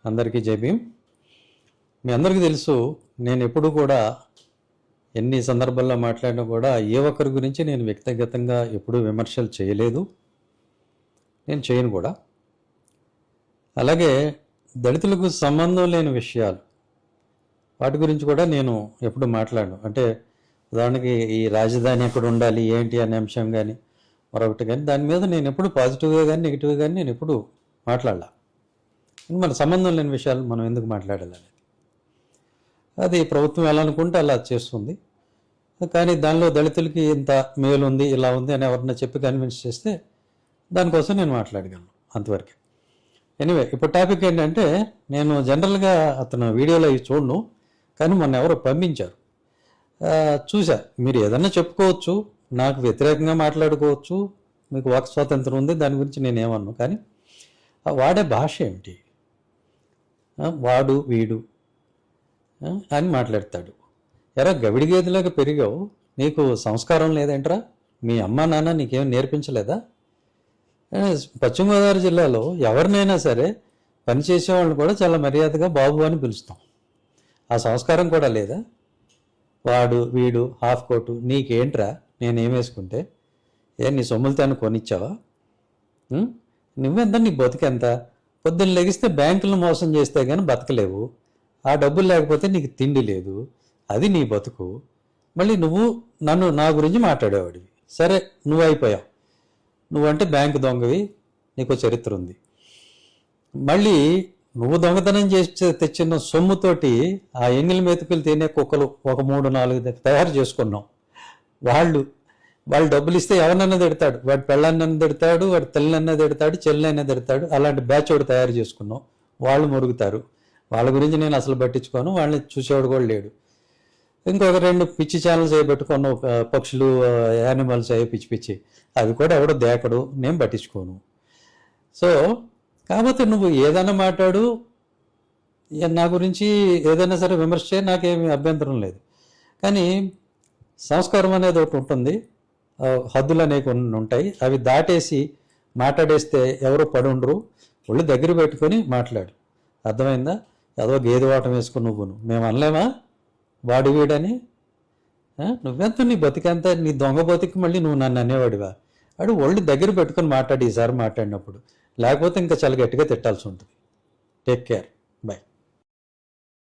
అందరికీ జై భీమ్. మీ అందరికీ తెలుసు, నేను ఎప్పుడు కూడా ఎన్ని సందర్భాల్లో మాట్లాడినా కూడా ఏ ఒక్కరి గురించి నేను వ్యక్తిగతంగా ఎప్పుడూ విమర్శలు చేయలేదు, నేను చేయను కూడా. అలాగే దళితులకు సంబంధం లేని విషయాలు వాటి గురించి కూడా నేను ఎప్పుడు మాట్లాడను. అంటే ఉదాహరణకి ఈ రాజధాని ఎక్కడ ఉండాలి ఏంటి అనే అంశం కానీ మరొకటి కానీ దాని మీద నేను ఎప్పుడు పాజిటివ్గా కానీ నెగిటివ్గా కానీ నేను ఎప్పుడు మాట్లాడాల. మన సంబంధం లేని విషయాలు మనం ఎందుకు మాట్లాడాలని, అది ప్రభుత్వం ఎలా అనుకుంటే అలా చేస్తుంది. కానీ దానిలో దళితులకి ఇంత మేలు ఉంది, ఇలా ఉంది అని ఎవరన్నా చెప్పి కన్విన్స్ చేస్తే దానికోసం నేను మాట్లాడగలను, అంతవరకు. ఎనీవే, ఇప్పుడు టాపిక్ ఏంటంటే, నేను జనరల్గా అతను వీడియోలో ఇవి చూడను, కానీ మొన్న ఎవరో పంపించారు, చూసా. మీరు ఏదన్నా చెప్పుకోవచ్చు, నాకు వ్యతిరేకంగా మాట్లాడుకోవచ్చు, మీకు వాక్ స్వాతంత్రం ఉంది, దాని గురించి నేనేమన్నాను. కానీ వాడే భాష ఏమిటి, వాడు వీడు అని మాట్లాడతాడు. ఎరా గవిడి గేదెలాగా పెరిగావు, నీకు సంస్కారం లేదేంట్రా? మీ అమ్మ నాన్న నీకేం నేర్పించలేదా? పశ్చిమ గోదావరి జిల్లాలో ఎవరినైనా సరే పనిచేసేవాళ్ళని కూడా చాలా మర్యాదగా బాబు అని పిలుస్తాం. ఆ సంస్కారం కూడా లేదా? వాడు వీడు హాఫ్ కోటు నీకేంట్రా, నేనేం వేసుకుంటే నీ సొమ్ములతో కొనిచ్చావా? నువ్వెంత, నీ బతుకెంత? పొద్దున్న లెగిస్తే బ్యాంకులను మోసం చేస్తే కానీ బతకలేవు, ఆ డబ్బులు లేకపోతే నీకు తిండి లేదు, అది నీ బతుకు. మళ్ళీ నువ్వు నా గురించి మాట్లాడేవాడివి. సరే, నువ్వు అయిపోయావు, నువ్వంటే బ్యాంకు దొంగవి, నీకు చరిత్ర ఉంది. మళ్ళీ నువ్వు దొంగతనం చేసి తెచ్చిన సొమ్ముతోటి ఆ ఎంగిలి మెతుకులు తినే కుక్కలు ఒక 3-4 తయారు చేసుకున్నావు. వాళ్ళు డబ్బులు ఇస్తే ఎవరినన్నా తిడతాడు, వాడి పెళ్ళాన్నన్నా తిడతాడు, వాడి తల్లినన్నా తిడతాడు, చెల్లెనైనా తిడతాడు. అలాంటి బ్యాచ్ ఒకటి తయారు చేసుకున్నావు, వాళ్ళు మురుగుతారు. వాళ్ళ గురించి నేను అసలు పట్టించుకోను, వాళ్ళని చూసేవాడు కూడా లేడు. ఇంకొక 2 పిచ్చి ఛానల్స్ అవి పెట్టుకున్నావు, పక్షులు యానిమల్స్ అవి పిచ్చి, అవి కూడా ఎవడో దేకడు, నేను పట్టించుకోను. సో కాకపోతే నువ్వు ఏదైనా మాట్లాడు, నా గురించి ఏదైనా సరే విమర్శ చేయ, నాకేమీ అభ్యంతరం లేదు. కానీ సంస్కారం అనేది ఒకటి ఉంటుంది, హద్దులు అనేవి ఉంటాయి. అవి దాటేసి మాట్లాడేస్తే ఎవరు పడుండ్రు. ఒళ్ళు దగ్గర పెట్టుకొని మాట్లాడు, అర్థమైందా? ఏదో గేదె వాటం వేసుకుని నువ్వును మేము అనలేమా వాడు వీడని? నువ్వెంత, నీ బతికెంత, నీ దొంగ బతికి మళ్ళీ నువ్వు నన్ను అనేవాడివా? అడు ఒళ్ళు దగ్గర పెట్టుకొని మాట్లాడి ఈసారి మాట్లాడినప్పుడు, లేకపోతే ఇంకా చాలా గట్టిగా తిట్టాల్సి ఉంటుంది. Take care.